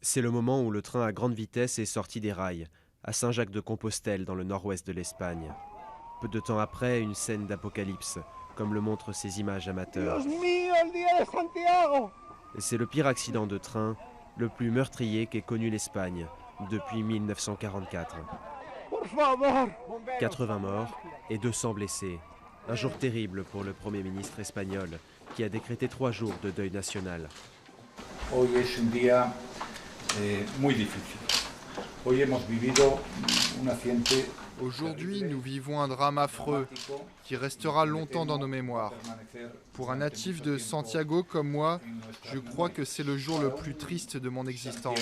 C'est le moment où le train à grande vitesse est sorti des rails, à Saint-Jacques-de-Compostelle, dans le nord-ouest de l'Espagne. Peu de temps après, une scène d'apocalypse, comme le montrent ces images amateurs. C'est le pire accident de train, le plus meurtrier qu'ait connu l'Espagne depuis 1944. 80 morts et 200 blessés. Un jour terrible pour le Premier ministre espagnol, qui a décrété 3 jours de deuil national. Hoy es un día muy difícil. Hoy hemos vivido un accidente. Aujourd'hui, nous vivons un drame affreux qui restera longtemps dans nos mémoires. Pour un natif de Santiago comme moi, je crois que c'est le jour le plus triste de mon existence.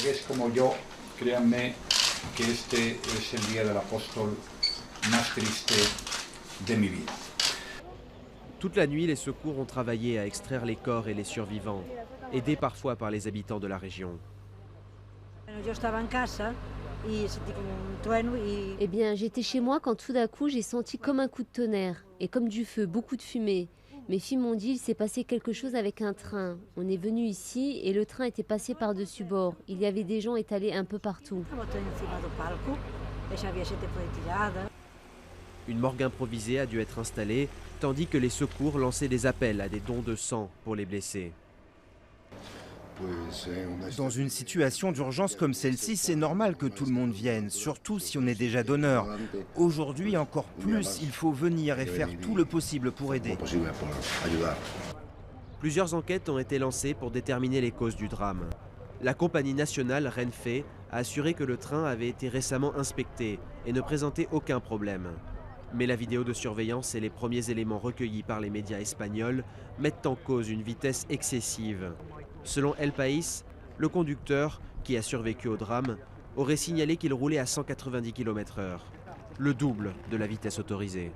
Toute la nuit, les secours ont travaillé à extraire les corps et les survivants, aidés parfois par les habitants de la région. Eh bien, j'étais chez moi quand tout d'un coup, j'ai senti comme un coup de tonnerre et comme du feu, beaucoup de fumée. Mes filles m'ont dit, il s'est passé quelque chose avec un train. On est venu ici et le train était passé par-dessus bord. Il y avait des gens étalés un peu partout. Une morgue improvisée a dû être installée, tandis que les secours lançaient des appels à des dons de sang pour les blessés. Dans une situation d'urgence comme celle-ci, c'est normal que tout le monde vienne, surtout si on est déjà donneur. Aujourd'hui, encore plus, il faut venir et faire tout le possible pour aider. Plusieurs enquêtes ont été lancées pour déterminer les causes du drame. La compagnie nationale Renfe a assuré que le train avait été récemment inspecté et ne présentait aucun problème. Mais la vidéo de surveillance et les premiers éléments recueillis par les médias espagnols mettent en cause une vitesse excessive. Selon El País, le conducteur, qui a survécu au drame, aurait signalé qu'il roulait à 190 km/h, le double de la vitesse autorisée.